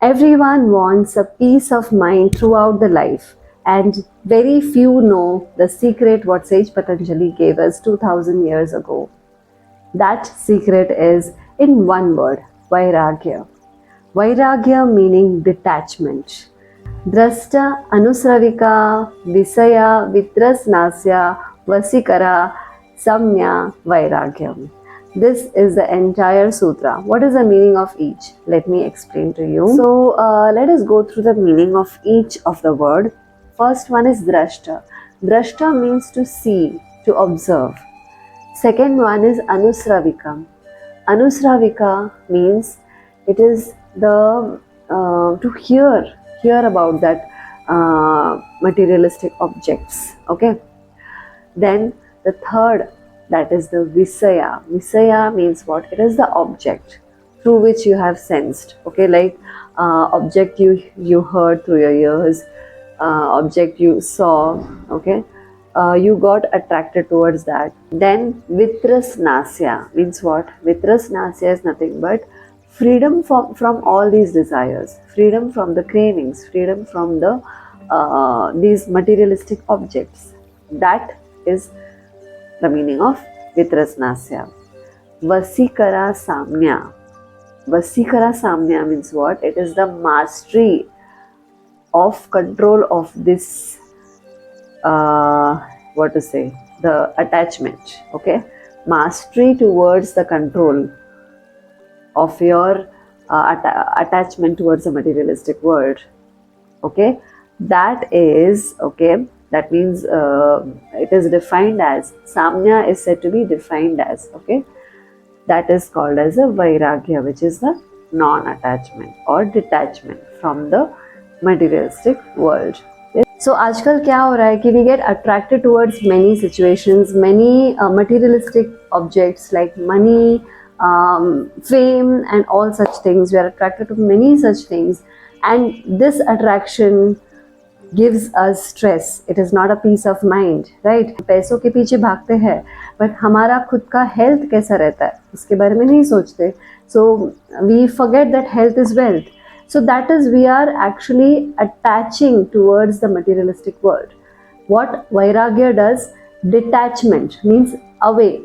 Everyone wants a peace of mind throughout the life, and very few know the secret what Sage Patanjali gave us 2000 years ago. That secret is in one word: Vairagya. Vairagya meaning detachment. Drashta anusravika visaya vitrasnasya vasikara samya vairagyam. This is the entire sutra. What is the meaning of each? Let me explain to you. So let us go through the meaning of each of the word. First one is drashta. Drashta means to see, to observe. Second one is anusravika. Anusravika means it is the to hear about that materialistic objects. Okay. Then the third, that is the visaya. Visaya means what? It is the object through which you have sensed. Okay, like object you heard through your ears, object you saw. Okay, you got attracted towards that. Then vitrasnasya means what? Vitrasnasya is nothing but freedom from all these desires, freedom from the cravings, freedom from the these materialistic objects. That is the meaning of vitrasnasya. Vasikara samnya. Vasikara samnya means what? It is the mastery of control of this what to say, the attachment. Okay, mastery towards the control of your attachment towards the materialistic world. Okay, that is okay. That means it is defined as, samnya is said to be defined as, okay, that is called as a vairagya, which is the non-attachment or detachment from the materialistic world. So आजकल क्या हो रहा है कि we get attracted towards many situations, many materialistic objects like money, fame and all such things. We are attracted to many such things, and this attraction gives us stress. It is not a peace of mind, right? पैसों के पीछे भागते हैं, but हमारा खुद का health कैसा रहता है इसके बारे में नहीं सोचते. So we forget that health is wealth. So that is, we are actually attaching towards the materialistic world. What Vairagya does, detachment means away.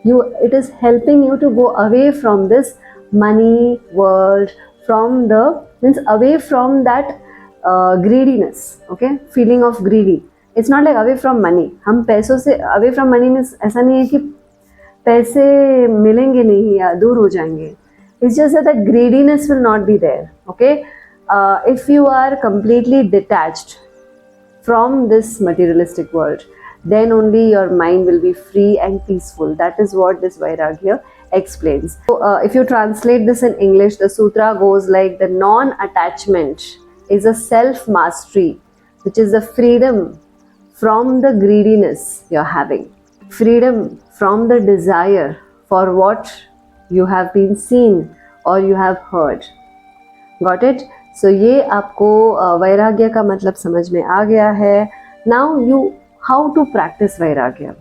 It is helping you to go away from this money world, from the, means away from that greediness. Okay, feeling of greedy. It's not like away from money. हम पैसों से away from money means ऐसा नहीं है कि पैसे मिलेंगे नहीं या दूर हो जाएंगे. It's just that the greediness will not be there. Okay, if you are completely detached from this materialistic world, then only your mind will be free and peaceful. That is what this Vairagya explains. So, if you translate this in English, the sutra goes like, the non-attachment is a self-mastery, which is the freedom from the greediness you're having, freedom from the desire for what you have been seen or you have heard. Got it? So ये आपको वैराग्य का मतलब समझ में आ गया है. Now you, how to practice वैराग्य?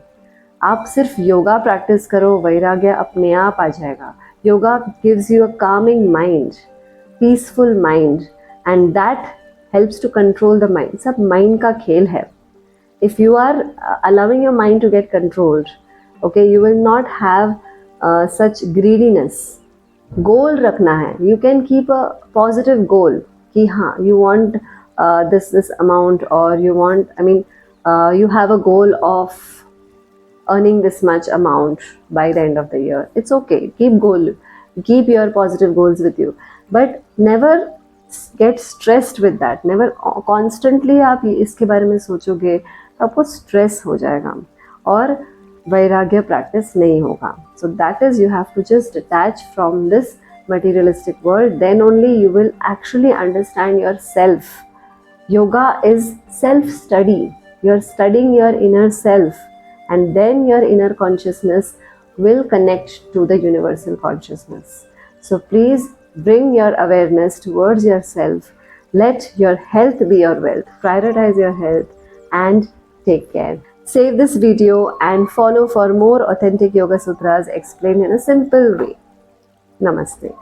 आप सिर्फ योगा प्रैक्टिस करो, वैराग्य अपने आप आ जाएगा. Yoga gives you a calming mind, peaceful mind, and that helps to control the mind. सब mind का खेल है. If you are allowing your mind to get controlled, okay, you will not have such greediness. Goal रखना है. You can keep a positive goal कि हाँ, you want this amount, or you want, I mean, you have a goal of earning this much amount by the end of the year. It's okay. Keep your positive goals with you, but never get stressed with that. Never constantly आप इसके बारे में सोचोगे तो आपको stress हो जाएगा और वैराग्य practice नहीं होगा. So that is, you have to just detach from this materialistic world. Then only you will actually understand yourself. Yoga is self-study. You're studying your inner self, and then your inner consciousness will connect to the universal consciousness. So please bring your awareness towards yourself. Let your health be your wealth. Prioritize your health and take care. Save this video and follow for more authentic Yoga Sutras explained in a simple way. Namaste.